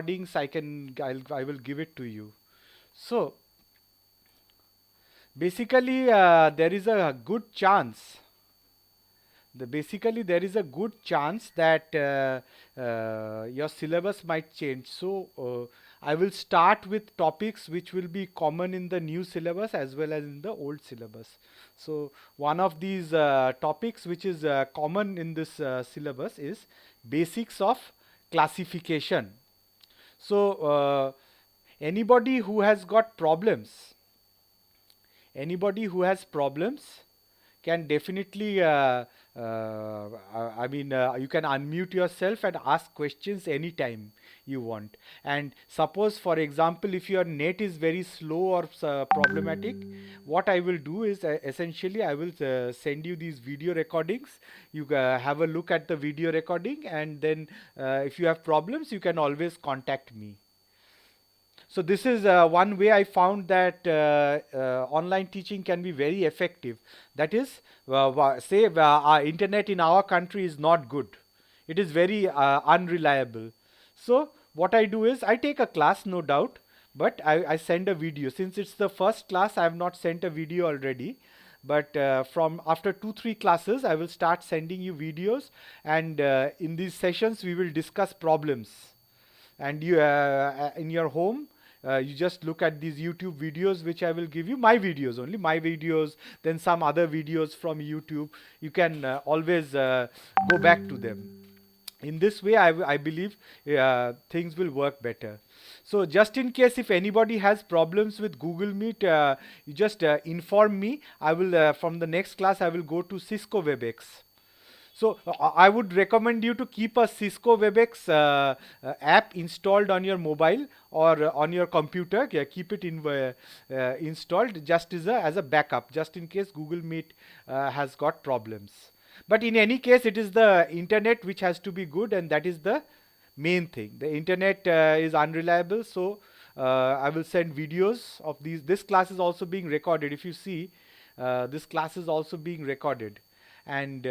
recordings I will give it to you. So basically, there is a good chance. Basically, there is a good chance that your syllabus might change. So I will start with topics which will be common in the new syllabus as well as in the old syllabus. So one of these topics which is common in this syllabus is basics of classification. So anybody who has got problems, anybody who has problems can definitely you can unmute yourself and ask questions anytime you want. And suppose, for example, if your net is very slow or problematic, what I will do is essentially I will send you these video recordings. You have a look at the video recording, and then if you have problems, you can always contact me. So this is one way I found that online teaching can be very effective. That is, say our internet in our country is not good. It is very unreliable. So what I do is I take a class, no doubt, but I send a video. Since it's the first class, I have not sent a video already. But from after 2 3 classes, I will start sending you videos, and in these sessions we will discuss problems. And you in your home, you just look at these YouTube videos which I will give you, my videos, only my videos, then some other videos from YouTube. You can always go back to them. In this way, I believe things will work better. So just in case if anybody has problems with Google Meet, you just inform me. I will from the next class I will go to Cisco WebEx. So I would recommend you to keep a Cisco WebEx app installed on your mobile or on your computer. Yeah, keep it installed just as a backup, just in case Google Meet has got problems. But in any case, it is the internet which has to be good, and that is the main thing. The internet is unreliable, so I will send videos of these. This class is also being recorded. If you see, this class is also being recorded, and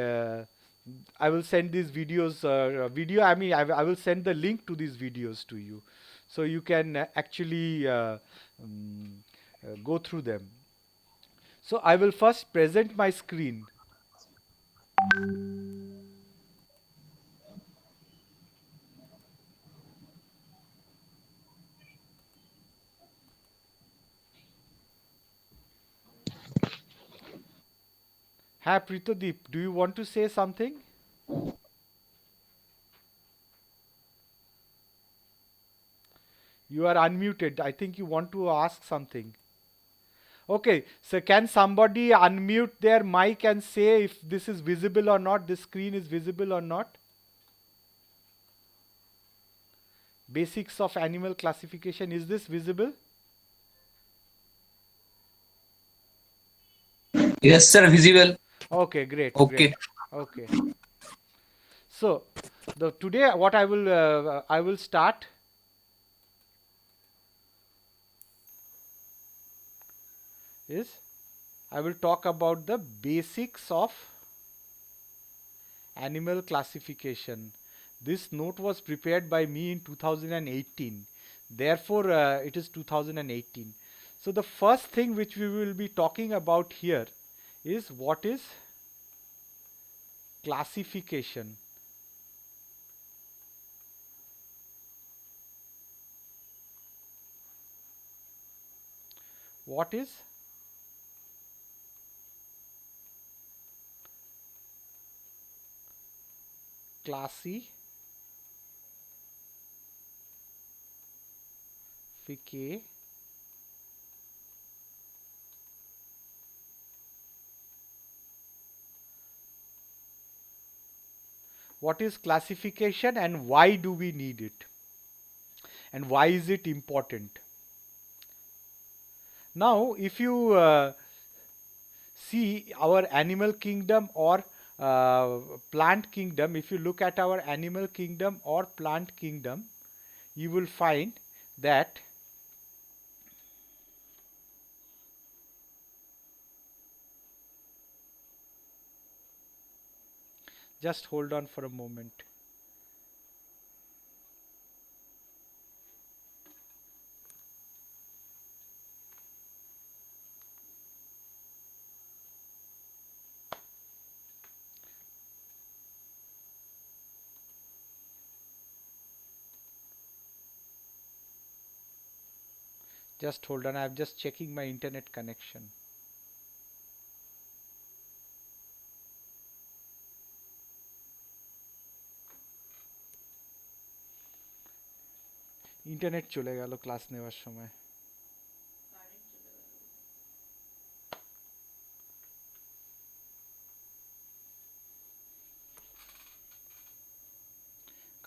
I will send these videos. I will send the link to these videos to you, so you can actually um, go through them. So I will first present my screen. Hi, Pritodeep, do you want to say something? You are unmuted. I think you want to ask something. Okay, so can somebody unmute their mic and say if this is visible or not, this screen is visible or not? Basics of animal classification, is this visible? Yes, sir, visible. Okay, great, great. Okay. Okay. So, the today what I will start is I will talk about the basics of animal classification. This note was prepared by me in 2018. Therefore, it is 2018. So, the first thing which we will be talking about here is what is classification. What is classification? What is classification and why do we need it? And why is it important? Now, if you see our animal kingdom or plant kingdom, if you look at our animal kingdom or plant kingdom, you will find that just hold on for a moment. Just hold on, I'm just checking my internet connection. Internet চলে গেল class নেওয়ার সময়।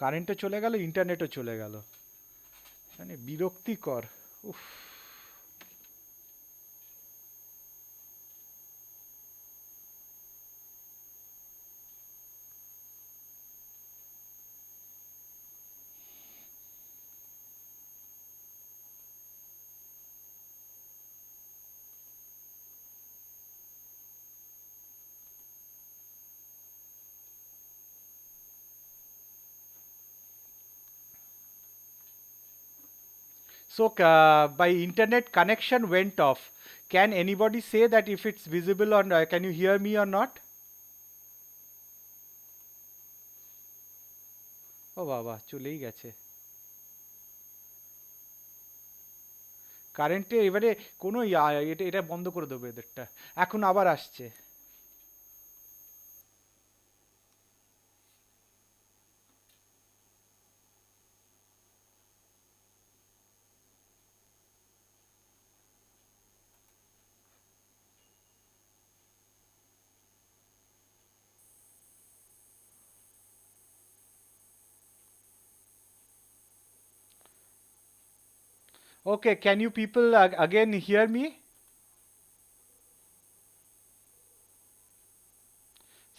কারেন্টও চলে গেল, ইন্টারনেটও চলে গেল, মানে বিরক্তিকর। উফ। So, my internet connection went off. Can anybody say that if it's visible or not? Can you hear me or not? ও বাবা, চলেই গেছে কারেন্টে। এবারে কোনো এটা এটা বন্ধ করে দেবো এদেরটা। এখন আবার আসছে। Okay, can you people again hear me?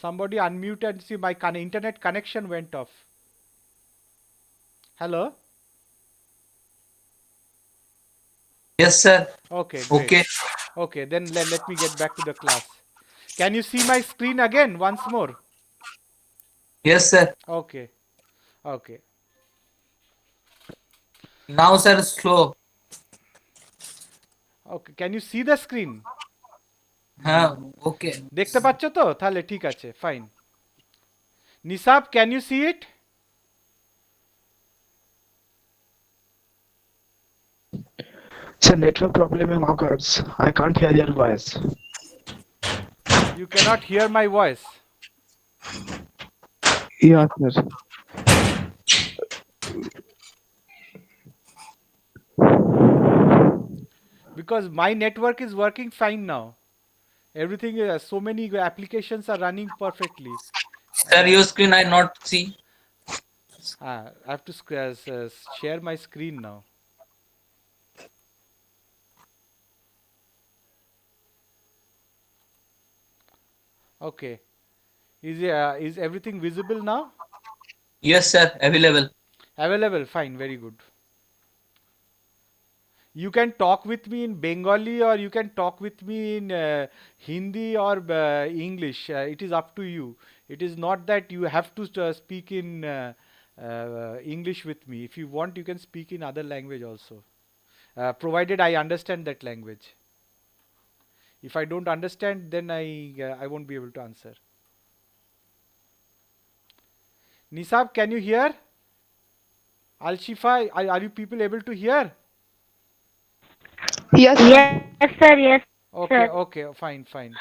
Somebody unmute and see my internet connection went off. Hello? Yes, sir. Okay, great. Okay. Okay, then let me get back to the class. Can you see my screen again once more? Yes, sir. Okay, okay. Now, sir, slow. Okay, can you see the screen? Okay. দেখতে পাচ্ছ তো? তাহলে ঠিক আছে, fine. Nisab, can you see it? Sir, network problem occurs. I can't hear your voice. You cannot hear my voice. Yes, sir. Because my network is working fine now. Everything, so many applications are running perfectly. Sir, your screen I not see. I have to share my screen now. Okay. Is everything visible now? Yes, sir. Available. Available. Fine. Very good. You can talk with me in Bengali or you can talk with me in Hindi or English. It is up to you. It is not that you have to speak in English with me. If you want, you can speak in other language also, provided I understand that language. If I don't understand, then I won't be able to answer. Nisab, can you hear? Al Shifa, are you people able to hear? Yes, sir. Yes, Okay, sir. okay, fine, fine.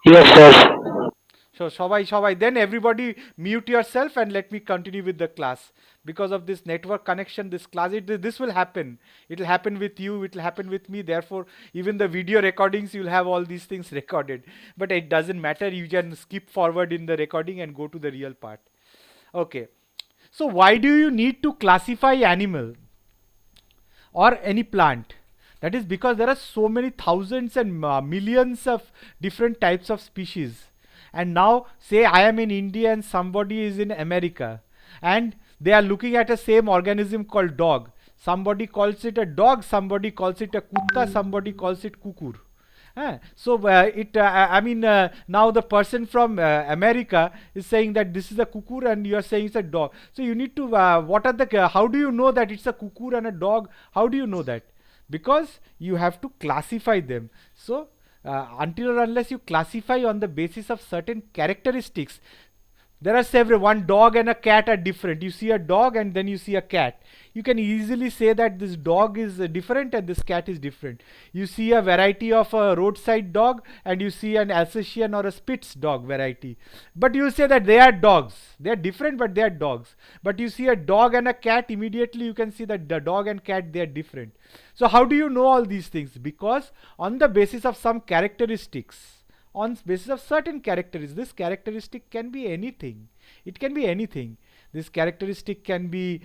Yes, sir. So, Shabai, then everybody mute yourself and let me continue with the class. Because of this network connection, this class, this will happen. It will happen with you, it will happen with me. Therefore, even the video recordings, you'll have all these things recorded. But it doesn't matter. You can skip forward in the recording and go to the real part. Okay. So, why do you need to classify animal or any plant? That is because there are so many thousands and millions of different types of species. And now, say I am in India and somebody is in America, and they are looking at a same organism called dog. Somebody calls it a dog, somebody calls it a kutta, somebody calls it kukur. Now the person from America is saying that this is a kukur and you are saying it's a dog. So you need to, how do you know that it's a kukur and a dog? How do you know that? Because you have to classify them. So until or unless you classify on the basis of certain characteristics, there are several. One dog and a cat are different. You see a dog and then you see a cat. you can easily say that this dog is different and this cat is different. You see a variety of a roadside dog and you see an Alsatian or a Spitz dog variety, but you say that they are dogs. They are different, but they are dogs. But you see a dog and a cat, immediately you can see that the dog and cat, they are different. So how do you know all these things? Because on the basis of some characteristics, on basis of certain characteristics, this characteristic can be anything. It can be anything. This characteristic can be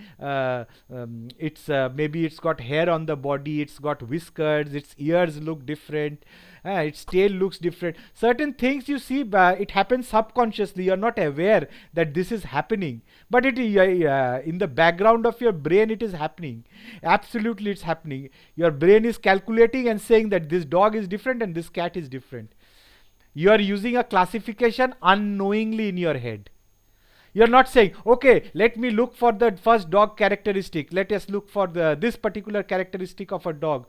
maybe it's got hair on the body, it's got whiskers, its ears look different, its tail looks different. Certain things you see, it happens subconsciously. You're not aware that this is happening, but it in the background of your brain it is happening. Absolutely, it's happening. Your brain is calculating and saying that this dog is different and this cat is different. You are using a classification unknowingly in your head. You're not saying, okay, let me look for the first dog characteristic. Let us look for this particular characteristic of a dog.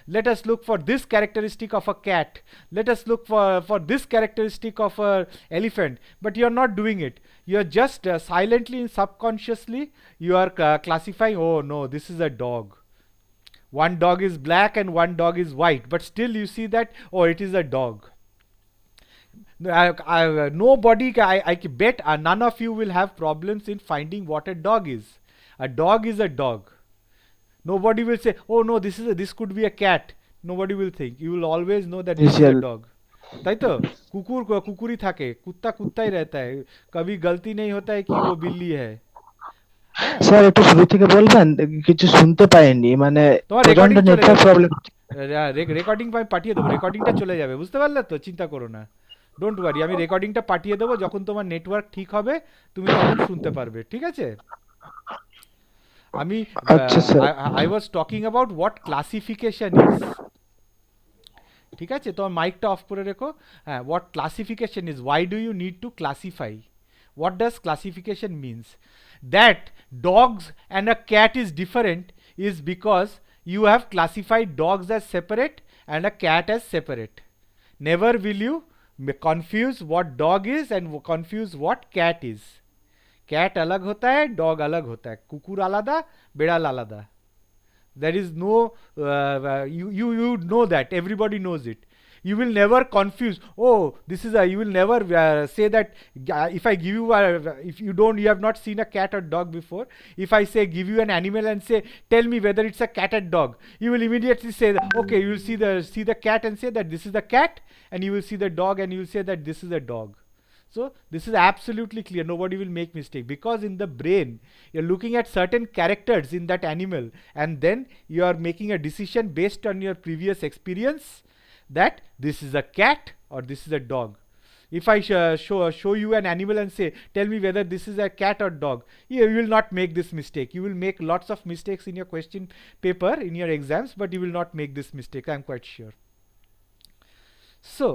Let us look for this characteristic of a cat. Let us look for this characteristic of a elephant. But you're not doing it. You're just silently and subconsciously, you are classifying, oh no, this is a dog. One dog is black and one dog is white. But still you see that, oh, it is a dog. Nobody, I bet none of you will have problems in finding what a dog is. A dog is a dog. Nobody will say, oh no, this could be a cat. Nobody will think. You will always know that this is a dog. ताई तो कुकुर कुकुरी থাকে, कुत्ता कुत्ता ही रहता है. कभी गलती नहीं होता है कि वो बिल्ली है. স্যার একটু শুরু থেকে বলবেন, কিছু শুনতে পাইনি, মানে তোমার নেটওয়ার্ক প্রবলেম। রেকর্ডিং পাঠিয়ে দেবো, রেকর্ডিংটা চলে যাবে, বুঝতে পারলে তো, চিন্তা করো না, ডোন্ট ওয়ারি, আমি রেকর্ডিংটা পাঠিয়ে দেবো, যখন তোমার নেটওয়ার্ক ঠিক হবে তুমি তখন শুনতে পারবে, ঠিক আছে? আমি I was talking about what classification is, ঠিক আছে? তোমার মাইকটা অফ করে রেখো। হ্যাঁ, what classification is, why do you need to classify, what does classification means? That dogs and a cat is different is because you have classified dogs as separate and a cat as separate. Never will you confuse what dog is and confuse what cat is. Cat alag hota hai, dog alag hota hai, kukur alada, bedal alada. There is no you know that, everybody knows it. You will never confuse, oh, this is a, you will never say that, if I give you if you have not seen a cat or dog before, if I say, give you an animal and say, tell me whether it's a cat or dog, you will immediately say that, okay, you will see the cat and say that this is the cat, and you will see the dog and you will say that this is a dog. So this is absolutely clear, nobody will make mistake, because in the brain you're looking at certain characters in that animal and then you are making a decision based on your previous experience that this is a cat or this is a dog. If I show you an animal and say, tell me whether this is a cat or dog, you will not make this mistake. You will make lots of mistakes in your question paper, in your exams, but you will not make this mistake, I am quite sure. So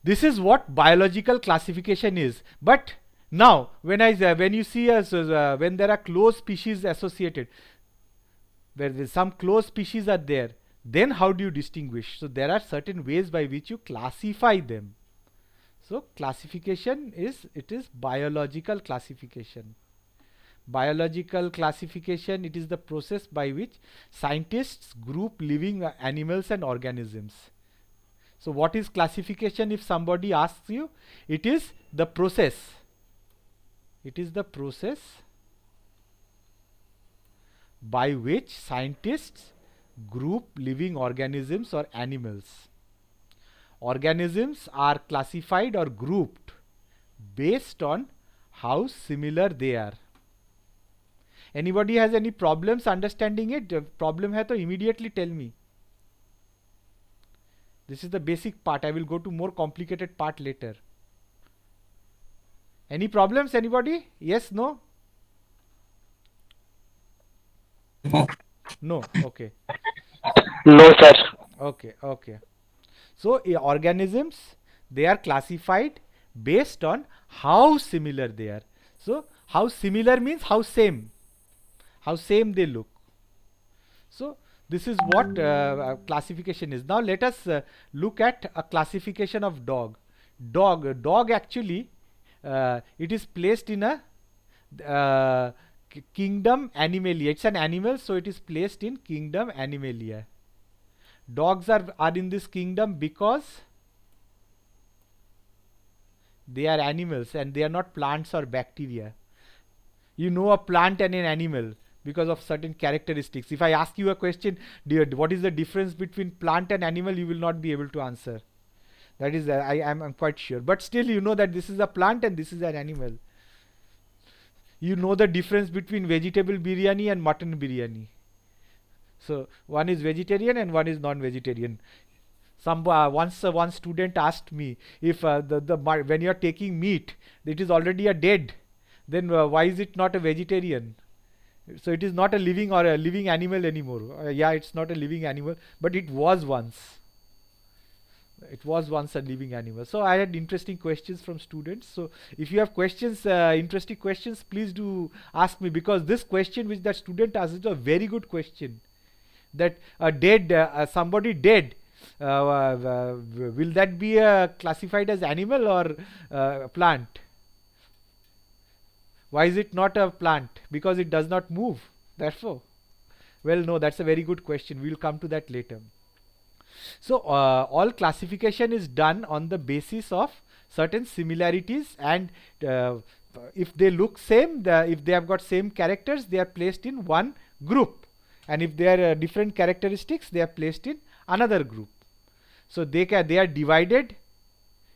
this is what biological classification is. But now when you see when there are close species associated, where some close species are there, then how do you distinguish? So there are certain ways by which you classify them. So classification is biological classification. Biological classification, it is the process by which scientists group living animals and organisms. So what is classification? If somebody asks you, it is the process. It is the process by which scientists group living organisms or animals. Organisms are classified or grouped based on how similar they are. Anybody has any problems understanding it? Problem hai to immediately tell me. This is the basic part. I will go to more complicated part later. Any problems, anybody? Yes, no? No, okay. No sir. Okay. So organisms, they are classified based on how similar they are. So how similar means how same they look. So this is what classification is. Now let us look at a classification of dog. Dog actually, it is placed in a Kingdom Animalia. It's an animal, so it is placed in Kingdom Animalia. Dogs are in this kingdom because they are animals and they are not plants or bacteria. You know a plant and an animal because of certain characteristics. If I ask you a question, what is the difference between plant and animal, you will not be able to answer. That is, I'm quite sure. But still, you know that this is a plant and this is an animal. You know the difference between vegetable biryani and mutton biryani. So one is vegetarian and one is non-vegetarian. Once one student asked me if when you are taking meat, it is already a dead. Then why is it not a vegetarian? So it is not a living or a living animal anymore. Yeah, it's not a living animal, but it was once. It was once a living animal. So I had interesting questions from students. So if you have questions, interesting questions, please do ask me, because this question which that student asked is a very good question. That somebody dead, will that be classified as animal or plant? Why is it not a plant? Because it does not move. Therefore, well, no, that's a very good question. We'll come to that later. So all classification is done on the basis of certain similarities, and if they look same, if they have got same characters, they are placed in one group, and if they are different characteristics, they are placed in another group. So they are divided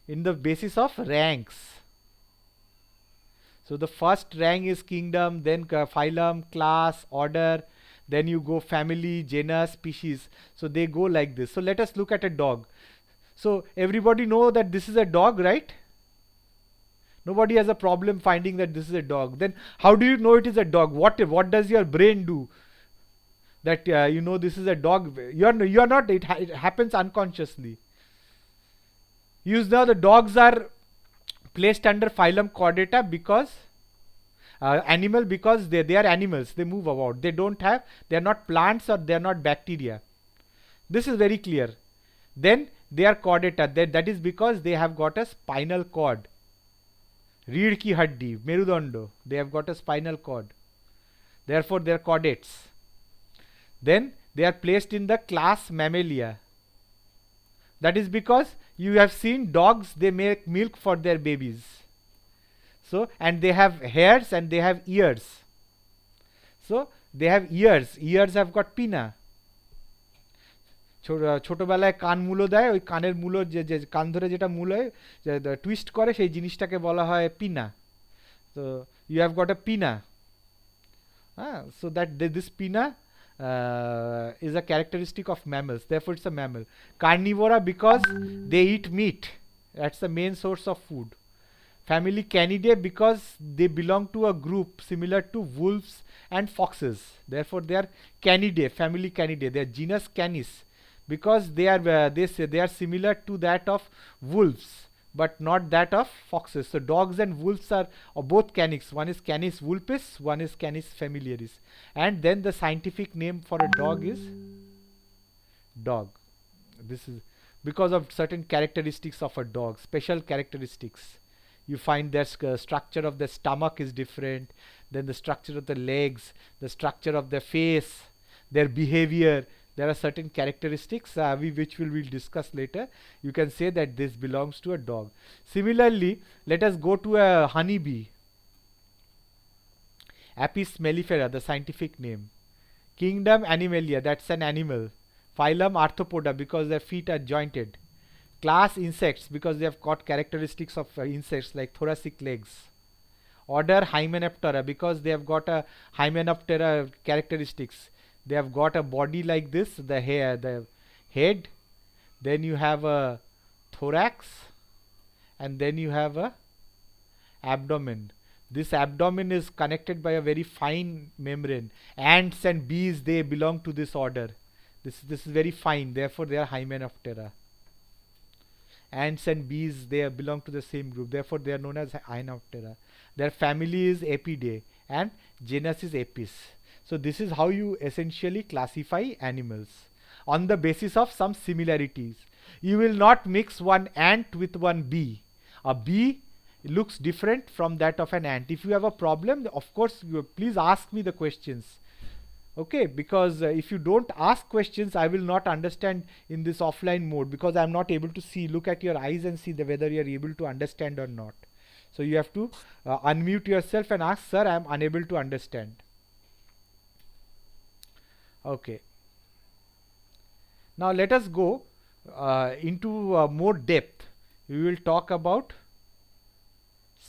in the basis of ranks. So the first rank is kingdom, then phylum, class, order, then you go family, genus, species. So they go like this. So let us look at a dog. So everybody know that this is a dog, right? Nobody has a problem finding that this is a dog. Then how do you know it is a dog? What does your brain do? That you know this is a dog. You are not. It happens unconsciously. Now the dogs are placed under phylum Chordata because animal, because they are animals. They move about. They are not plants or they are not bacteria. This is very clear. Then they are Chordata. That is because they have got a spinal cord. Reed ki haddi, Merudando. They have got a spinal cord. Therefore they are chordates. Then they are placed in the class Mammalia. That is because you have seen dogs, they make milk for their babies. So, and they have hairs and they have ears. So they have ears. Ears have got pinna. ছোটবেলায় কান মুলো দেয়, ওই কানের মুলো যে কান ধরে যেটা মুলো টুইস্ট করে সেই জিনিসটাকে বলা হয় পিনা. So you have got a pinna. So that this pinna is a characteristic of mammals. Therefore it's a mammal. Carnivora because they eat meat. That's the main source of food. Family Canidae because they belong to a group similar to wolves and foxes. Therefore they are Canidae, family Canidae. They are genus Canis because they are similar to that of wolves but not that of foxes. So dogs and wolves are both Canis. One is Canis vulpes, one is Canis familiaris. And then the scientific name for a dog is dog. This is because of certain characteristics of a dog, special characteristics. You find their structure of the stomach is different, then the structure of the legs, the structure of the face, their behavior. There are certain characteristics which we will discuss later. You can say that this belongs to a dog. Similarly, let us go to a honeybee. Apis mellifera, the scientific name. Kingdom Animalia, that's an animal. Phylum Arthropoda because their feet are jointed. Class insects because they have got characteristics of insects like thoracic legs. Order Hymenoptera because they have got a Hymenoptera characteristics. They have got a body like this, the head, then you have a thorax, and then you have a abdomen. This abdomen is connected by a very fine membrane. Ants and bees, they belong to this order. This is very fine, therefore they are Hymenoptera. Ants and bees, they belong to the same group, therefore they are known as Hymenoptera. Their family is Apidae and genus is Apis. So this is how you essentially classify animals on the basis of some similarities. You will not mix one ant with one bee. A bee looks different from that of an ant. If you have a problem, of course, please ask me the questions. Okay, because if you don't ask questions, I will not understand in this offline mode, because I'm not able to see, look at your eyes and see whether you're able to understand or not. So you have to unmute yourself and ask, sir, I'm unable to understand. Okay. Now let us go into more depth. We will talk about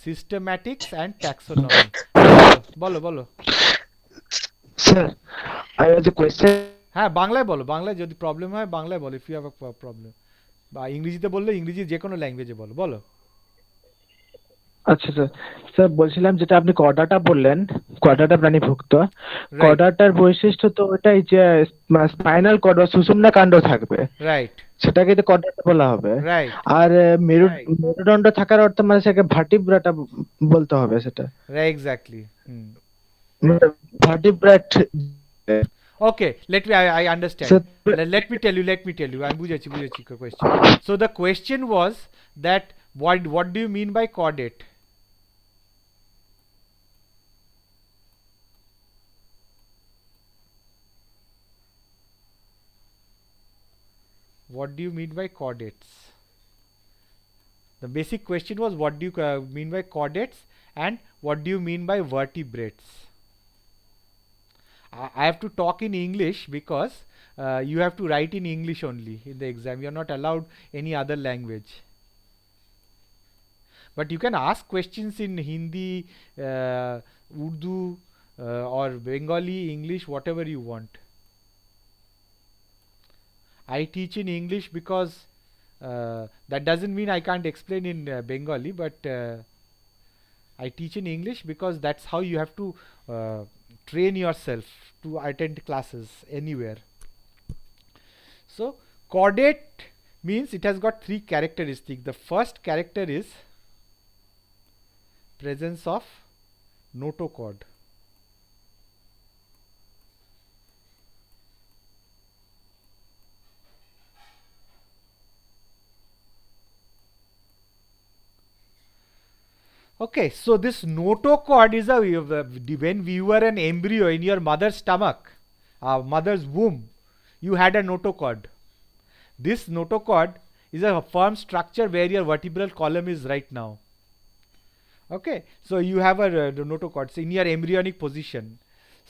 systematics and taxonomy. বলো বলো Sir, I have the question. হ্যাঁ বাংলায় বলো, বাংলায় যদি problem হয় বাংলায় বলো, if you have a problem, বা ইংরেজিতে বললে ইংরেজি, যে কোনো ল্যাঙ্গুয়েজে বলো, বলো। আচ্ছা স্যার, স্যার বলছিলাম যেটা আপনি কর্ডাটা বললেন, কর্ডাটা প্রাণীভুক্ত, রাইট কর্ডাটার বৈশিষ্ট্য তো ওটাই যে স্পাইনাল কর্ড বা সুষুম্না কাণ্ড থাকবে, রাইট সেটাকে তো কর্ডাটা বলা হবে। রাইট আর মেরুদণ্ড থাকার অর্থ মানে সেটাকে ভার্টিব্রাটা বলতে হবে, সেটা exactly. Hmm vertebrate. Okay, I understand. Sir, Let me tell you. I'm বুঝেছি question. So the question was that what do you mean by chordate? What do you mean by chordates? The basic question was what do you mean by chordates and what do you mean by vertebrates? I have to talk in English because you have to write in English only in the exam. You are not allowed any other language. But you can ask questions in Hindi, Urdu, or Bengali, English, whatever you want. I teach in English because that doesn't mean I can't explain in Bengali, but I teach in English because that's how you have to train yourself to attend classes anywhere. So chordate means it has got three characteristics. The first character is presence of notochord. Okay, so this notochord is when we were an embryo in your mother's stomach, mother's womb, you had a notochord. This notochord is a firm structure where your vertebral column is right now. Okay, so you have a notochord in your embryonic position.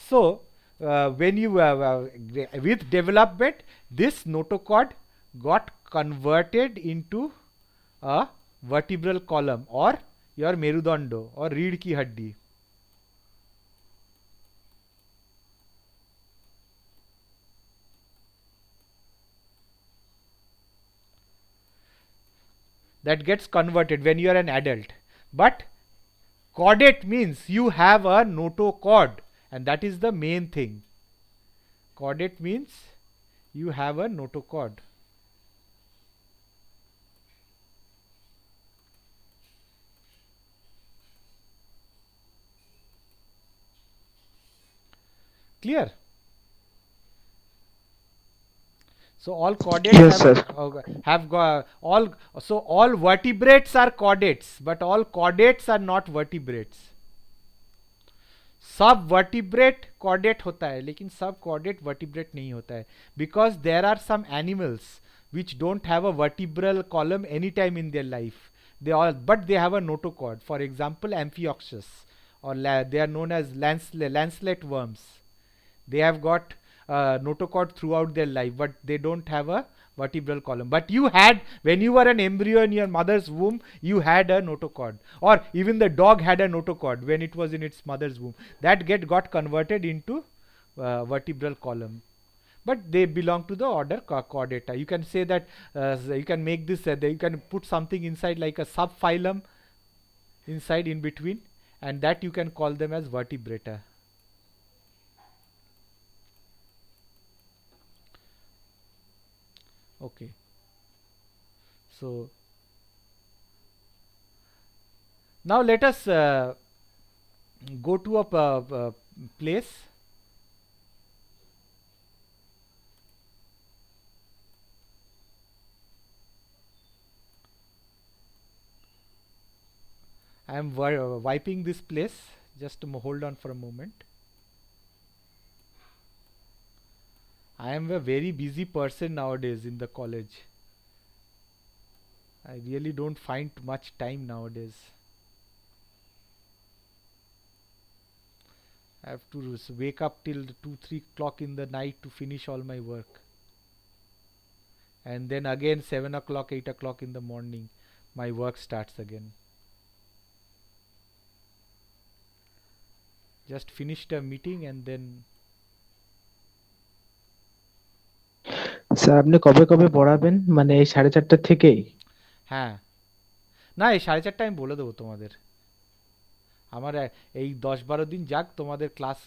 So when you with development, this notochord got converted into a vertebral column or your merudando or रीढ़ की हड्डी. That gets converted when you are an adult. But chordate means you have a notochord, and that is the main thing. Chordate means you have a notochord. Clear? So all chordates Yes, sir. have got all. So all vertebrates are chordates, but all chordates are not vertebrates. सब vertebrate chordate होता है, लेकिन सब chordate vertebrate नहीं होता है, because there are some animals which don't have a vertebral column anytime in their life. But they have a notochord. For example, Amphioxus, or they are known as lancelet worms. They have got notochord throughout their life, but they don't have a vertebral column. But you had, when you were an embryo in your mother's womb, you had a notochord, or even the dog had a notochord when it was in its mother's womb. That got converted into vertebral column. But they belong to the order Chordata. You can say that you can make this. You can put something inside like a subphylum inside in between, and that you can call them as vertebrata. Okay. So now let us go to a place. I am wiping this place. Just hold on for a moment. I am a very busy person nowadays in the college. I really don't find much time nowadays. I have to wake up till 2 3 o'clock in the night to finish all my work. And then again 7 o'clock, 8 o'clock in the morning, my work starts again. Just finished a meeting and then sir আপনি কবে কবে পড়াবেন মানে এই 4:30 থেকেই? হ্যাঁ, না এই 4:30 আমি বলে দেবো তোমাদের। আমার এই 10-12 দিন যাক তোমাদের class,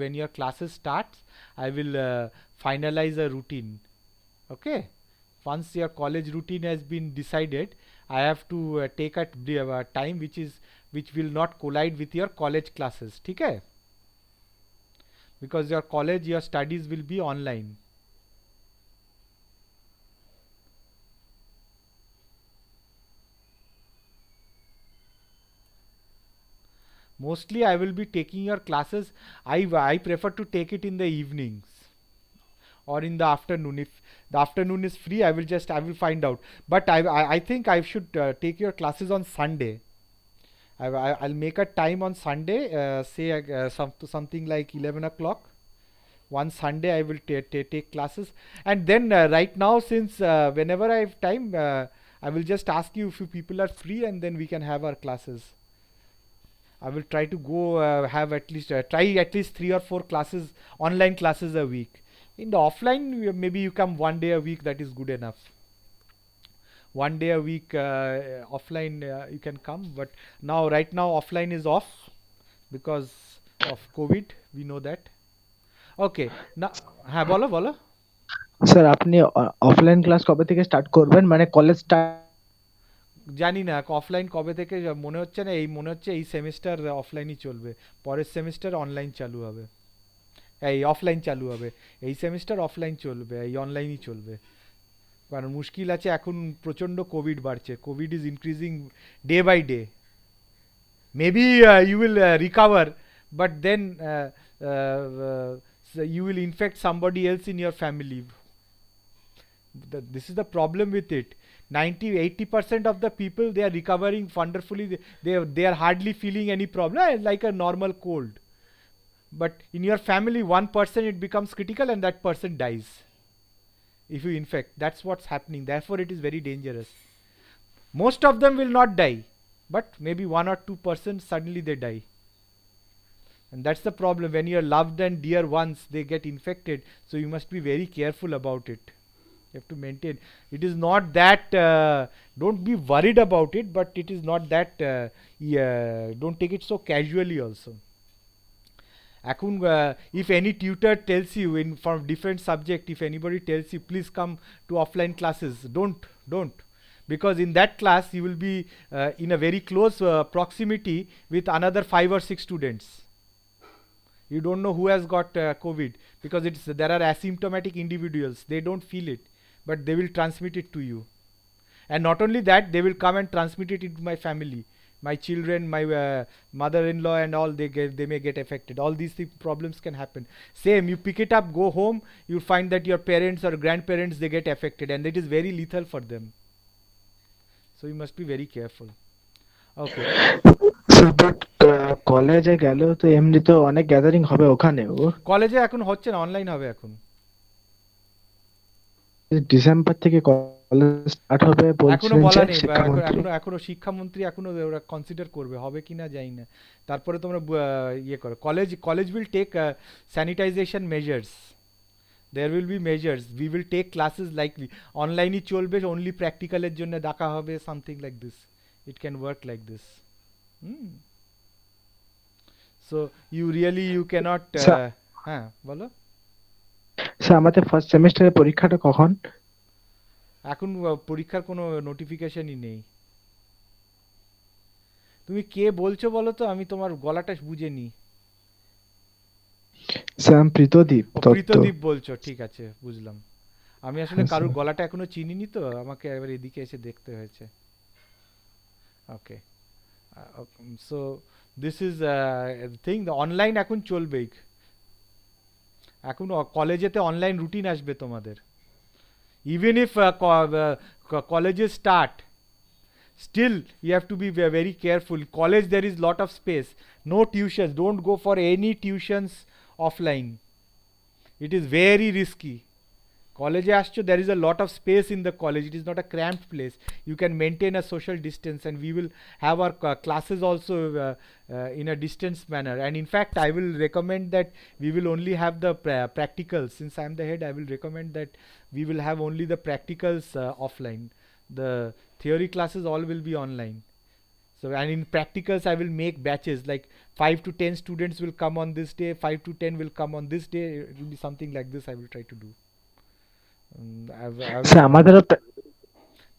when your classes starts I will finalize a routine. Okay, once your college routine has been decided, I have to take a time which will not collide with your college classes. ठीक है, because your college, your studies will be online. Mostly I will be taking your classes. I prefer to take it in the evenings or in the afternoon. If the afternoon is free, I will find out. But I think I should take your classes on Sunday. I'll make a time on Sunday, say something like 11 o'clock. One Sunday I will take classes, and then right now, since whenever I have time, I will just ask you if you people are free, and then we can have our classes. I will try to go have at least try at least 3 or 4 classes, online classes a week. In the offline, maybe you come one day a week. That is good enough. One day a week offline you can come, but now right now offline is off because of COVID. We know that. Okay, now হ্যাঁ বলো বলো। Sir আপনি offline class কবে থেকে start করবেন মানে college start? জানি না অফলাইন কবে থেকে, মনে হচ্ছে না, মনে হচ্ছে এই সেমিস্টার অফলাইনই চলবে, পরের সেমিস্টার অনলাইন চালু হবে, এই অফলাইন চালু হবে, এই সেমিস্টার অফলাইন চলবে, এই অনলাইনই চলবে। কারণ মুশকিল আছে, এখন প্রচণ্ড কোভিড বাড়ছে, covid is increasing day by day. Maybe you will recover, but then you will infect somebody else in your family. This is the problem with it. 90-80% of the people, they are recovering wonderfully. They are hardly feeling any problem, like a normal cold. But in your family, one person, it becomes critical and that person dies if you infect. That's what's happening. Therefore it is very dangerous. Most of them will not die, but maybe 1 or 2% suddenly they die. And that's the problem. When your loved and dear ones, they get infected, so you must be very careful about it. You have to maintain. It is not that don't be worried about it, but it is not that don't take it so casually also. If any tutor tells you in from different subject, if anybody tells you please come to offline classes, don't, because in that class you will be in a very close proximity with another 5 or 6 students. You don't know who has got COVID, because there are asymptomatic individuals. They don't feel it, but they will transmit it to you. And not only that, they will come and transmit it into my family, my children, my mother-in-law, and all. They may get affected. All these problems can happen. Same, you pick it up, go home, you find that your parents or grandparents, they get affected, and it is very lethal for them. So you must be very careful. Okay. কলেজে গেলেও তো এমনি তো অনেক gathering হবে ওখানেও। কলেজে এখন হচ্ছে না, অনলাইন হবে এখন। ডিসেম্বর থেকে কলেজ স্টার্ট হবে এখনো বলছেন বলা নেই, শিক্ষামন্ত্রী। এখনো শিক্ষামন্ত্রী এখনো ওরা কনসিডার করবে, হবে কিনা জানি না। তারপরে তোমরা ইয়ে করো, college will take sanitization measures. There will be measures. We will take classes likely অনলাইনই চলবে, অনলি প্র্যাকটিক্যালের জন্য ডাকা হবে, something like this. It can work like this. So you cannot হ্যাঁ বলো। স্যার আমাদের ফার্স্ট সেমিস্টারের পরীক্ষাটা কখন? এখন পরীক্ষার কোনো নোটিফিকেশনই নেই। তুমি কে বলছো বলো তো, আমি তোমার গলাটা বুঝিনি। স্যার প্রীতদীপ। প্রীতদীপ বলছো, ঠিক আছে বুঝলাম। আমি আসলে কারোর গলাটা এখনো চিনিনি, তো আমাকে এবার এদিকে এসে দেখতে হয়েছে। ওকে, So this is thing, the online এখন চলবেই, এখন কলেজেতে অনলাইন রুটিন আসবে তোমাদের, even if colleges start, still you have to be very careful. College there is lot of space, no tuitions, don't go for any tuitions offline, it is very risky. College আসছো, there is a lot of space in the college, it is not a cramped place, you can maintain a social distance, and we will have our classes also in a distance manner. And in fact I will recommend that we will only have the practicals. Since I am the head, I will recommend that we will have only the practicals offline, the theory classes all will be online. So, and in practicals I will make batches, like 5 to 10 students will come on this day, 5 to 10 will come on this day, it will be something like this I will try to do. Sir আমাদেরও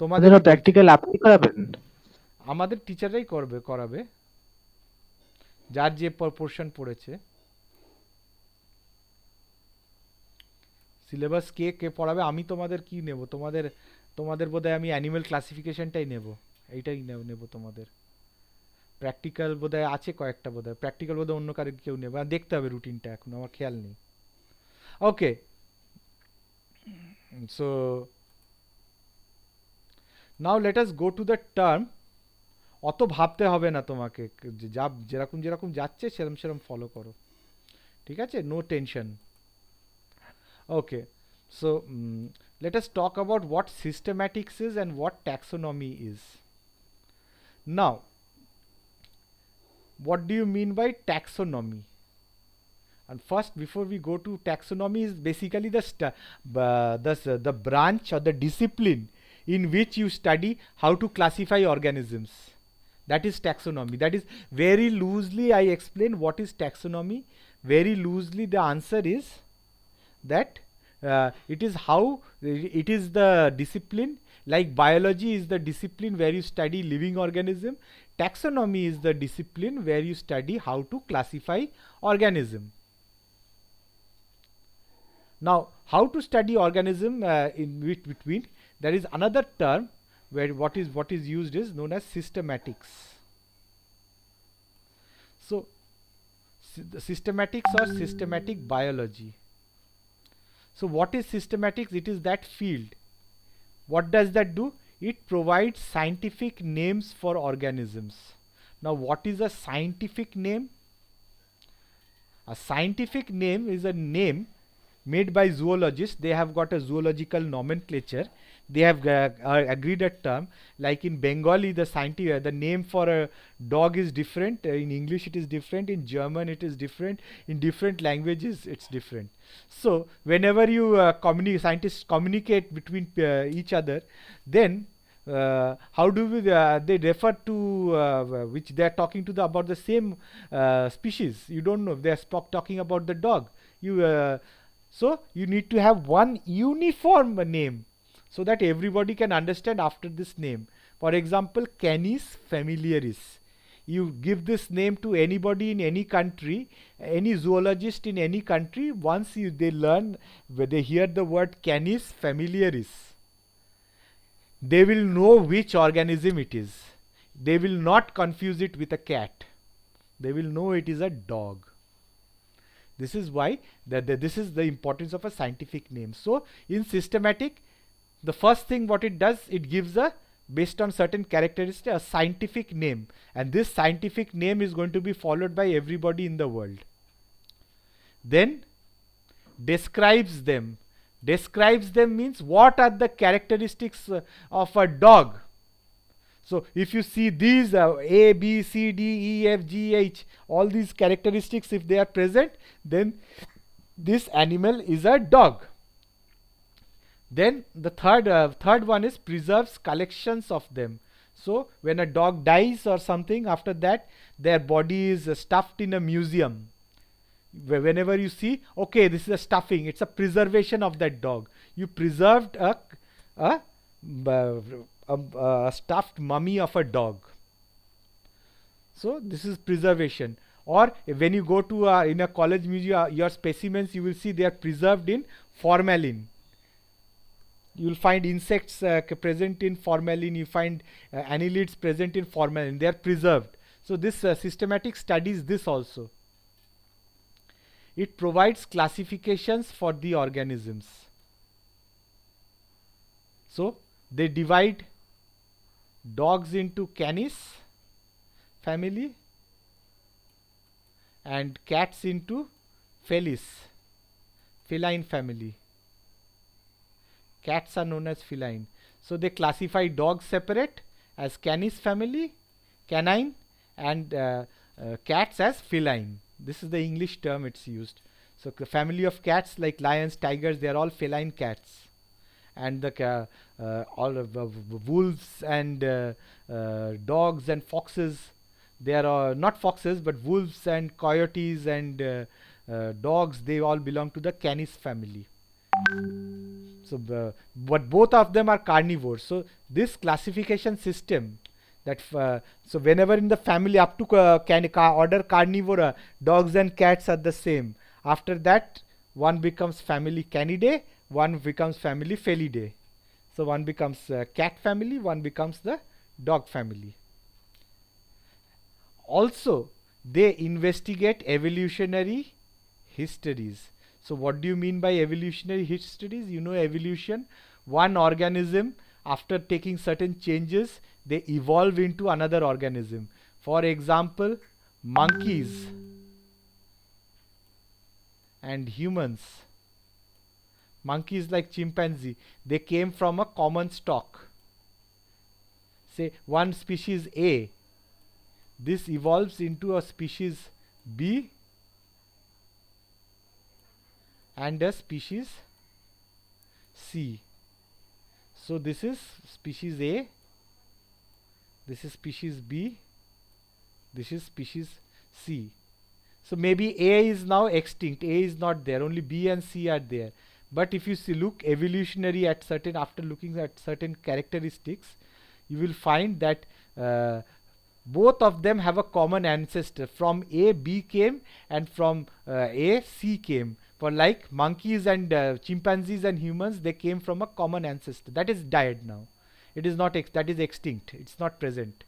তোমাদের practical আপনি করাবেন? আমাদের টিচাররাই করাবে যার যে portion পড়েছে। Syllabus কে পড়াবে? আমি তোমাদের কি নেব, তোমাদের বোধহয় আমি অ্যানিমেল ক্লাসিফিকেশনটাই নেব, এইটাই নেব তোমাদের। প্র্যাকটিক্যাল বোধহয় আছে কয়েকটা, বোধহয় প্র্যাকটিক্যাল বোধহয় অন্য কারো কেউ নেবে, দেখতে হবে রুটিনটা, এখন আমার খেয়াল নেই। ওকে, so now let us go to the term. অত ভাবতে হবে না তোমাকে, যা যেরকম যাচ্ছে সেরকম ফলো করো, ঠিক আছে? No tension. Okay, so let us talk about what systematics is and what taxonomy is. Now, what do you mean by taxonomy? And first, before we go to taxonomy, is basically the branch or the discipline in which you study how to classify organisms. That is taxonomy. That is, very loosely I explain what is taxonomy. Very loosely the answer is that it is the discipline, like biology is the discipline where you study living organism. Taxonomy is the discipline where you study how to classify organism. Now, how to study organism in between, there is another term where what is used is known as systematics. So, the systematics or systematic biology. So, what is systematics? It is that field. What does that do? It provides scientific names for organisms. Now, what is a scientific name? A scientific name is a name made by zoologists. They have got a zoological nomenclature. They have agreed a term. Like in Bengali, the name for a dog is different. In English, it is different. In German, it is different. In different languages, it's different. So, whenever you scientists communicate between each other, then how do they refer to which they are talking to about the same species? You don't know. They are talking about the dog. So you need to have one uniform name so that everybody can understand after this name. For example, Canis familiaris. You give this name to anybody in any country, any zoologist in any country. Once they hear the word Canis familiaris, they will know which organism it is. They will not confuse it with a cat. They will know it is a dog. This is why this is the importance of a scientific name. So, in systematic, the first thing what it does, it gives based on certain characteristics, a scientific name, and this scientific name is going to be followed by everybody in the world. Then describes them. Describes them means what are the characteristics of a dog. So, if you see these A, B, C, D, E, F, G, H, all these characteristics, if they are present, then this animal is a dog. Then the third one is preserves collections of them. So, when a dog dies or something, after that, their body is stuffed in a museum. Whenever you see, okay, this is a stuffing, it's a preservation of that dog. You preserved a stuffed mummy of a dog. So this is preservation. Or when you go to in a college museum, your specimens, you will see they are preserved in formalin. You will find insects present in formalin. You find annelids present in formalin. They are preserved. So this systematic studies this also. It provides classifications for the organisms. So they divide dogs into Canis family and cats into Felis, feline family. Cats are known as feline. So they classify dogs separate as Canis family, canine, and cats as feline. This is the English term it's used. So the family of cats like lions, tigers, they are all feline cats. And the all of wolves and dogs and foxes, they are not foxes but wolves and coyotes and dogs, they all belong to the Canis family. So but both of them are carnivores. So this classification system, that so whenever in the family up to order carnivora, dogs and cats are the same. After that, one becomes family Canidae, one becomes family Felidae. So one becomes cat family, one becomes the dog family. Also, they investigate evolutionary histories. So what do you mean by evolutionary histories? You know evolution. One organism, after taking certain changes, they evolve into another organism. For example, monkeys and humans. Monkeys like chimpanzee, they came from a common stock. Say one species A, this evolves into a species B and a species C. So this is species A, this is species B, this is species C. So maybe A is now extinct, A is not there, only B and C are there. But if you see, look evolutionary at certain, after looking at certain characteristics, you will find that both of them have a common ancestor. From A, B came, and from A, C came. For like monkeys and chimpanzees and humans, they came from a common ancestor. That is died now. It is not that is extinct. It's not present.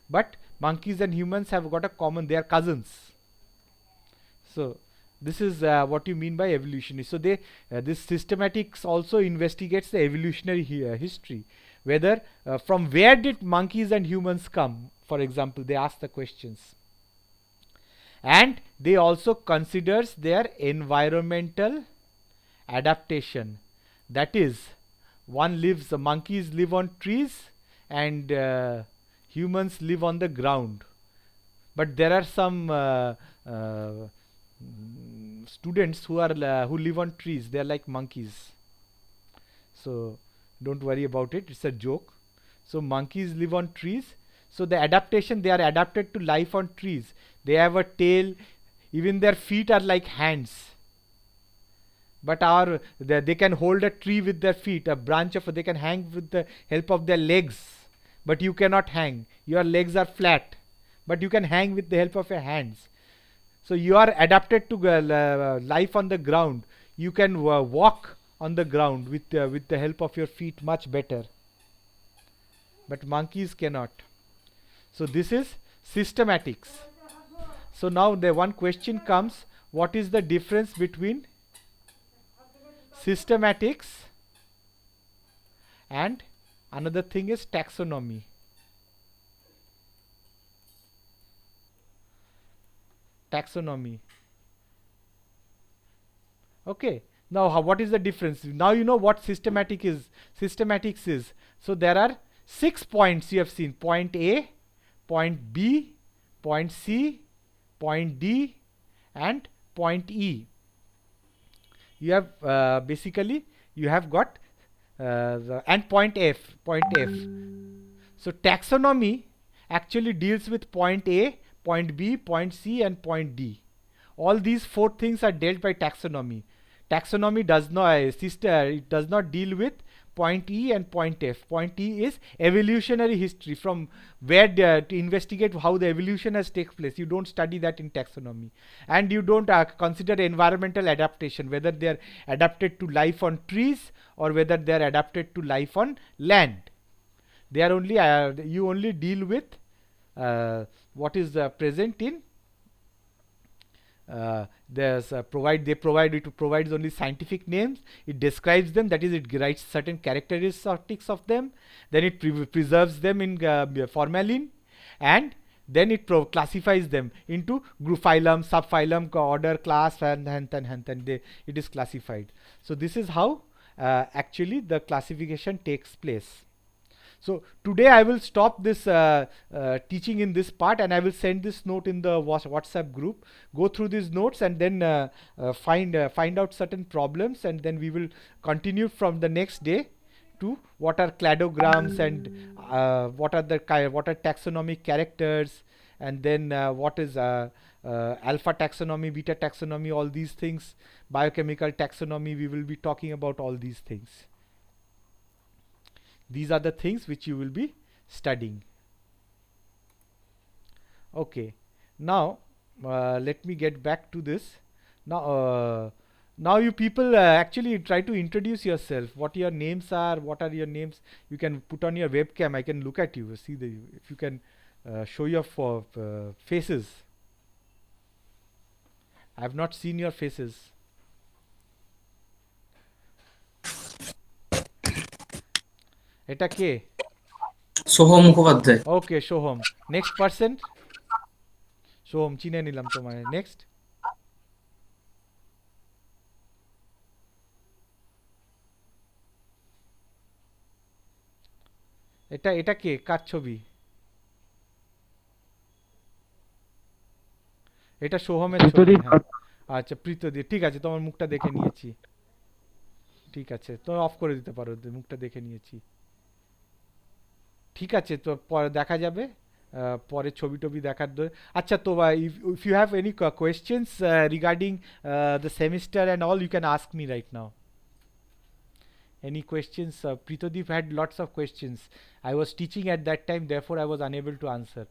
But monkeys and humans have got a common. They are cousins. So this is what you mean by evolution. So they this systematics also investigates the evolutionary history. Whether from where did monkeys and humans come? For example, they ask the questions. And they also considers their environmental adaptation. That is, the monkeys live on trees and humans live on the ground. But there are some students who live on trees. They are like monkeys. So don't worry about it. It's a joke. So monkeys live on trees. So the adaptation, they are adapted to life on trees. They have a tail. Even their feet are like hands. But they can hold a tree with their feet. A branch of they can hang with the help of their legs. But you cannot hang. Your legs are flat. But you can hang with the help of your hands. So you are adapted to life on the ground. You can walk on the ground with the help of your feet much better. But monkeys cannot. So this is systematics. So now the one question comes, what is the difference between systematics and another thing is taxonomy? Taxonomy. Okay. Now what is the difference? Now you know what systematics is. So there are 6 points you have seen. Point A, point B, point C, point D and point E. You have basically you have got and point F. So taxonomy actually deals with point A, point B, point C and point D. All these 4 things are dealt by taxonomy. Taxonomy does not deal with point E and point F. Point E is evolutionary history, from where to investigate how the evolution has taken place. You don't study that in taxonomy. And you don't consider environmental adaptation, whether they are adapted to life on trees or whether they are adapted to life on land. They are only you only deal with what is present in there's they provide it provides only scientific names. It describes them, that is, it writes certain characteristics of them. Then it preserves them in formalin, and then it classifies them into group, phylum, subphylum, order, class, and it is classified. So this is how actually the classification takes place. So today I will stop this teaching in this part, and I will send this note in the WhatsApp group. Go through these notes and then find out certain problems, and then we will continue from the next day to what are cladograms, and what are taxonomic characters, and then what is alpha taxonomy, beta taxonomy, all these things, biochemical taxonomy. We will be talking about all these things. These are the things which you will be studying. Okay, now let me get back to this. Now you people actually try to introduce yourself. What your names are? What are your names? You can put on your webcam. I can look at you. See if you can show your faces. I have not seen your faces. এটা কে? Soham Mukhopadhyay. Okay, Soham. Next person? Soham চিনে নিলাম তোমায়। Next? এটা কে? কার ছবি? এটা সোহমের ছবি। আচ্ছা, প্রীতদীপ। ঠিক আছে, তোমার মুখটা দেখে নিয়েছি। ঠিক আছে, তো অফ করে দিতে পারো, মুখটা দেখে নিয়েছি। ঠিক আছে, তো পরে দেখা যাবে, পরে ছবি টবি দেখার। আচ্ছা, তো if you have any questions regarding the semester and all, you can ask me right now. Any questions? Pritodeep had lots of questions. I was teaching at that time, therefore I was unable to answer.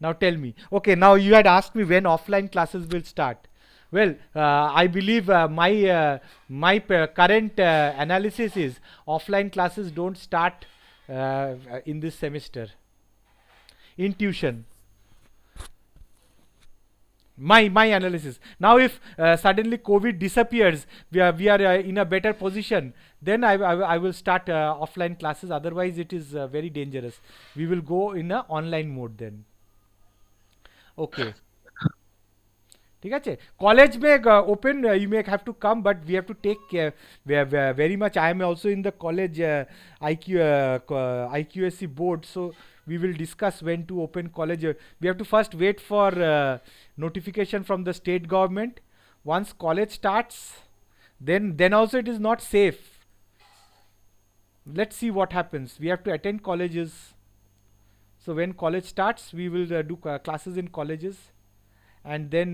Now tell me. Okay, now you had asked me when offline classes will start. Well, I believe my current analysis is offline classes don't start in this semester. In tuition. My analysis. Now if suddenly COVID disappears, we are in a better position, then I will start offline classes. Otherwise it is very dangerous. We will go in a online mode then. Okay. ঠিক আছে, college May open, you may have to come, but we have to take very much. I am also in the college IQSC board, so we will discuss when to open college. We have to first wait for notification from the state government. Once college starts, then also it is not safe. Let's see what happens. We have to attend colleges. So when college starts, we will do classes in colleges. And then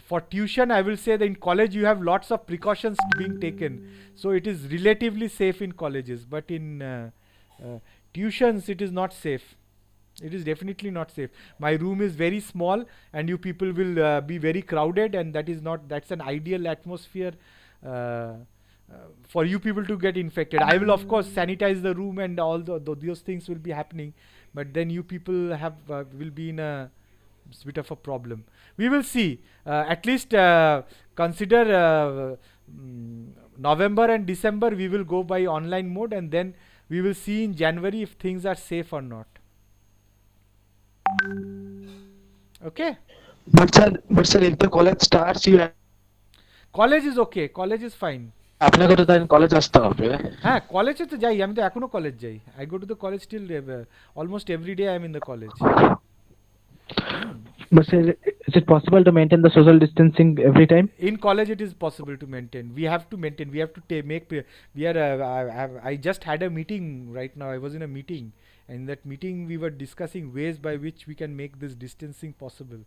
for tuition, I will say that in college you have lots of precautions being taken, so it is relatively safe in colleges, but in tuitions it is not safe. It is definitely not safe. My room is very small, and you people will be very crowded, and that's an ideal atmosphere for you people to get infected. I will of course sanitize the room, and all those things will be happening, but then you people will be in a bit of a problem. We will see. At least consider November and December we will go by online mode, and then we will see in January if things are safe or not. Okay. But sir, if the college starts, College is okay. College is fine. আপনাকে তো তাই college আসতে হবে। হ্যাঁ, কলেজে তো যাই, আমি তো এখনো কলেজ যাই। I go to the college till almost every day I am in the college. But sir, is it possible to maintain the social distancing every time? In college it is possible to maintain. We have to maintain. We have to we are I just had a meeting right now. I was in a meeting, and in that meeting we were discussing ways by which we can make this distancing possible.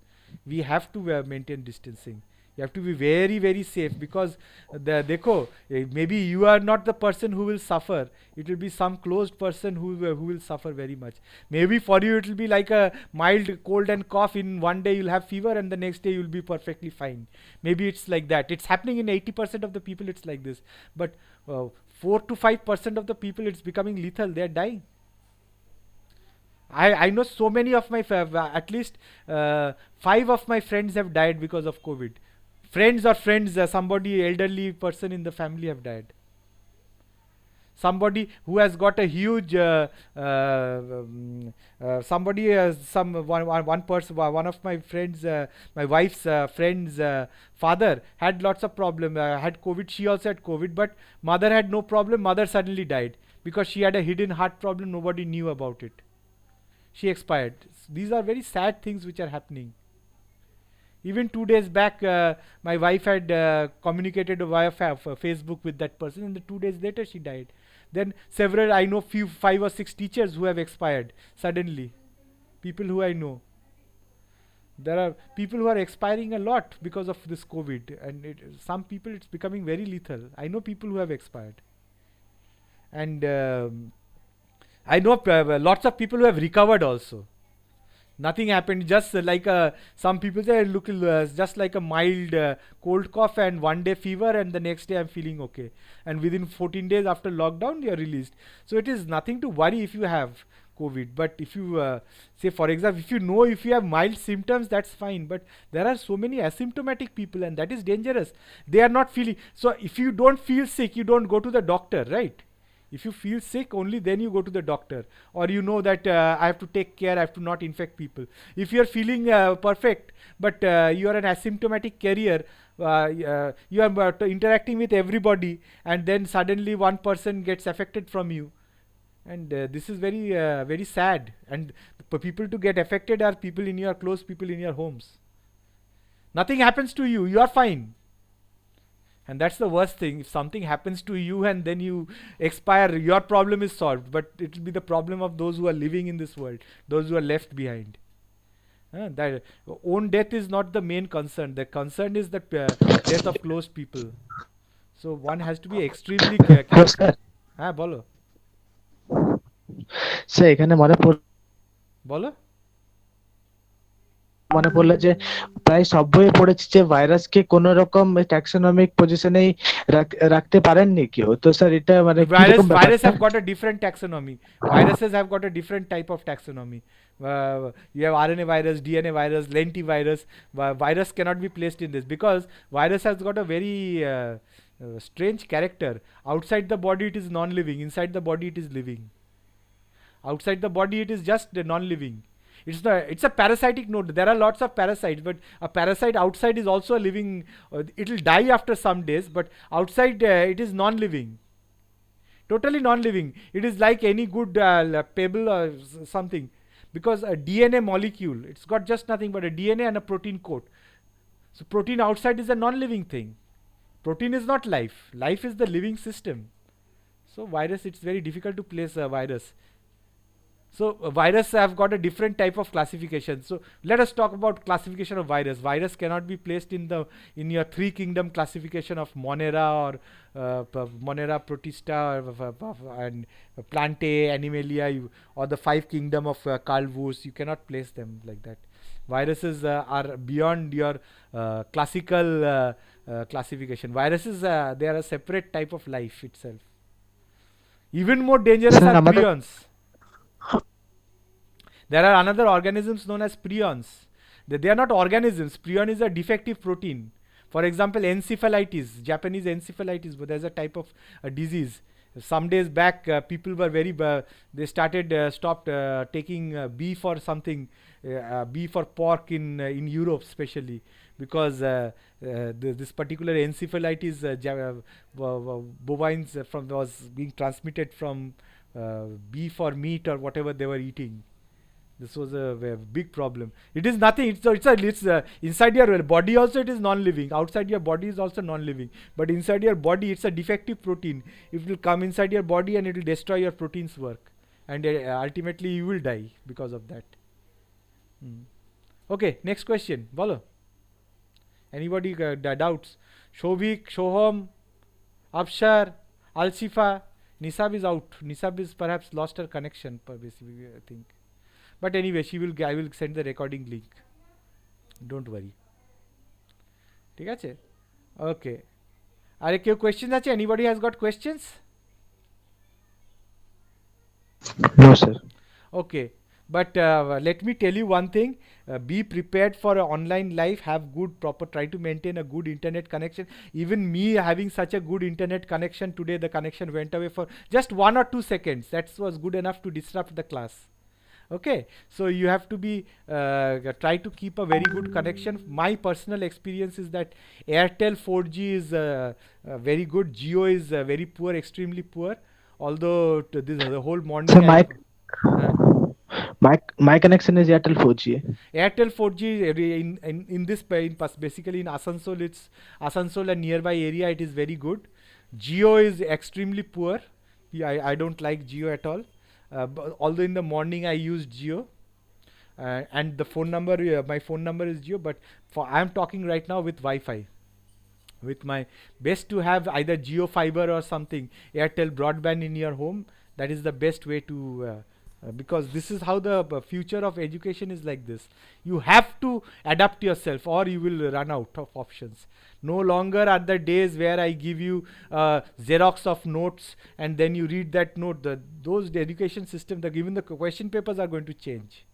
We have to maintain distancing. You have to be very, very safe, because maybe you are not the person who will suffer. It will be some closed person who will suffer very much. Maybe for you it will be like a mild cold and cough. In one day you'll have fever, and the next day you'll be perfectly fine. Maybe it's like that. It's happening in 80% of the people. It's like this. But 4 to 5% of the people, it's becoming lethal. They are dying. I know so many of my at least 5 of my friends have died because of COVID. Friends or friends, somebody elderly person in the family have died. Somebody who has got a huge somebody some one person, one of my friends, my wife's friends father had lots of problem, had COVID. She also had COVID, but mother had no problem. Mother suddenly died because she had a hidden heart problem, nobody knew about it. She expired. These are very sad things which are happening. Even 2 days back, my wife had communicated via Facebook with that person, and 2 days later she died. Then several, I know few 5 or 6 teachers who have expired suddenly. People who I know. There are people who are expiring a lot because of this COVID, and some people it's becoming very lethal. I know people who have expired, and I know lots of people who have recovered also. Nothing happened, just like some people say, look, just like a mild cold cough and 1 day fever, and the next day I'm feeling okay. And within 14 days after lockdown, you're released. So it is nothing to worry if you have COVID. But if you say, for example, if you know if you have mild symptoms, that's fine. But there are so many asymptomatic people, and that is dangerous. They are not feeling. So if you don't feel sick, you don't go to the doctor, right? If you feel sick, only then you go to the doctor, or you know that I have to take care, I have to not infect people. If you are feeling perfect, but you are an asymptomatic carrier, you are interacting with everybody, and then suddenly one person gets affected from you, and this is very very sad. And people to get affected are people in your close people in your homes. Nothing happens to you, you are fine. And that's the worst thing. If something happens to you and then you expire, your problem is solved, but it will be the problem of those who are living in this world, those who are left behind. That own death is not the main concern. The concern is the death of close people. So one has to be extremely Hello, sir. bolo sir এখানে bolo মনে পড়লো যে প্রায় সব বইয়ে পড়েছি যে ভাইরাসকে কোন রকম ট্যাক্সোনমিক পজিশনেই রাখতে পারেননি কেউ, তো স্যার এটা মানে virus have got a different taxonomy. Viruses have got a different type of taxonomy. You have RNA virus, DNA virus, lentivirus. Virus cannot be placed in this because virus has got a very strange character. Outside the body it is non-living, inside the body it is living. Outside the body it is just non-living. It's a parasitic node. There are lots of parasites, but a parasite outside is also a living. It will die after some days, but outside it is non-living, totally non-living. It is like any good pebble or something, because a DNA molecule, it's got just nothing but a DNA and a protein coat. So protein outside is a non-living thing. Protein is not life. Life is the living system. So virus, it's very difficult to place a virus. So virus have got a different type of classification. So let us talk about classification of virus. Virus cannot be placed in your 3 kingdom classification of Monera or Monera protista and Plantae, Animalia, or the 5 kingdom of Carl Woese. You cannot place them like that. Viruses are beyond your classical classification. Viruses, they are a separate type of life itself. Even more dangerous are prions. There are another organisms known as prions. They are not organisms. Prion is a defective protein. For example, encephalitis, Japanese encephalitis, but there's a type of disease. Some days back, people were they stopped taking beef or something, beef or pork in Europe especially, because this particular encephalitis, bovines was being transmitted from beef or meat or whatever they were eating. This was a big problem. It is nothing. It's inside your body also it is non-living. Outside your body is also non-living. But inside your body it's a defective protein. It will come inside your body and it will destroy your protein's work. And ultimately you will die because of that. Okay, next question. Bolo. Anybody doubts? Shovik, Shoham, Abshar, Alshifa. Nisab is out. Nisab is perhaps lost her connection, basically, I think. But anyway, I will send the recording link. Don't worry. ঠিক আছে? Okay. Are কেউ questions আছে? Anybody has got questions? No, sir. Okay. But let me tell you one thing, be prepared for a online life, have good proper, try to maintain a good internet connection. Even me having such a good internet connection today, the connection went away for just 1 or 2 seconds. That was good enough to disrupt the class. Okay, so you have to be try to keep a very good connection. My personal experience is that Airtel 4G is very good, Jio is very poor, extremely poor. Although the whole morning So uh, my connection is Airtel 4G. Airtel 4G in this basically in Asansol, it's Asansol and nearby area, it is very good. Jio is extremely poor. I don't like Jio at all. Although in the morning I use Jio, and the phone number, my phone number is Jio, but for I am talking right now with Wi-Fi. With my best to have either Geo fiber or something, Airtel broadband in your home. That is the best way to because this is how the future of education is like this. You have to adapt yourself or you will run out of options. No longer are the days where I give you Xerox of notes and then you read that note. The education system, even the question papers are going to change.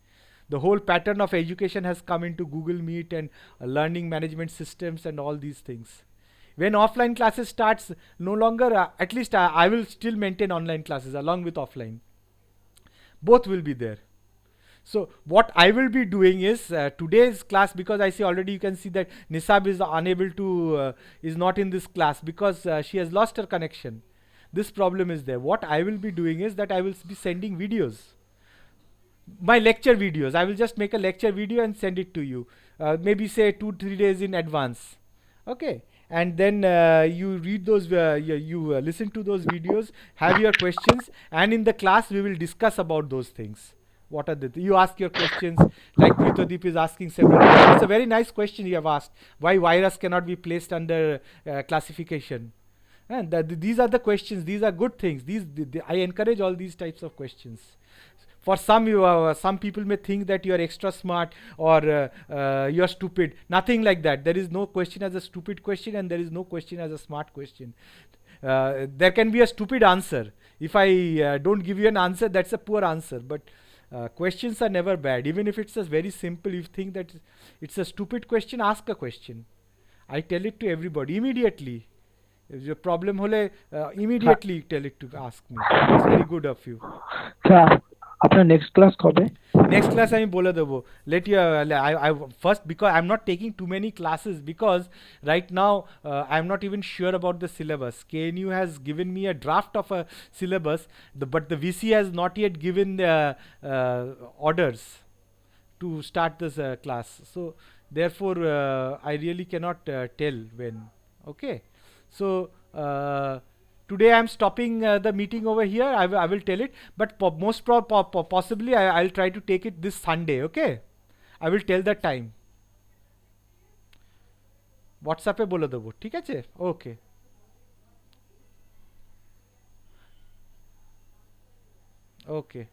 The whole pattern of education has come into Google Meet and learning management systems and all these things. When offline classes starts, no longer, at least I will still maintain online classes along with offline. Both will be there. So what I will be doing is today's class, because I see already, you can see that Nisab is unable to, is not in this class because she has lost her connection. This problem is there. What I will be doing is that I will be sending videos. My lecture videos. I will just make a lecture video and send it to you. Maybe say 2-3 days in advance. Okay. And then you read those, you listen to those videos, have your questions, and in the class we will discuss about those things. What are you ask your questions, like Vitodeep is asking several. It's a very nice question you have asked. Why virus cannot be placed under classification? And these are the questions. These are good things. I encourage all these types of questions. For some, some people may think that you are extra smart or you are stupid. Nothing like that. There is no question as a stupid question and there is no question as a smart question. There can be a stupid answer. If I don't give you an answer, that's a poor answer. But questions are never bad. Even if it's a very simple, if you think that it's a stupid question, ask a question. I tell it to everybody immediately. If your problem hole, immediately tell it to ask me. It's very good of you. আপনার next class কবে? Next class আমি বলে দেবো. Let you I first, because I'm not taking too many classes because right now I'm not even sure about the syllabus. KNU has given me a draft of a syllabus, but the VC has not yet given the orders to start this class. So therefore I really cannot tell when. Okay. So today I'm stopping the meeting over here. I will tell it, but possibly I'll try to take it this Sunday. Okay, I will tell the time. WhatsApp এ বলে দেবো, ঠিক আছে? Okay. Okay.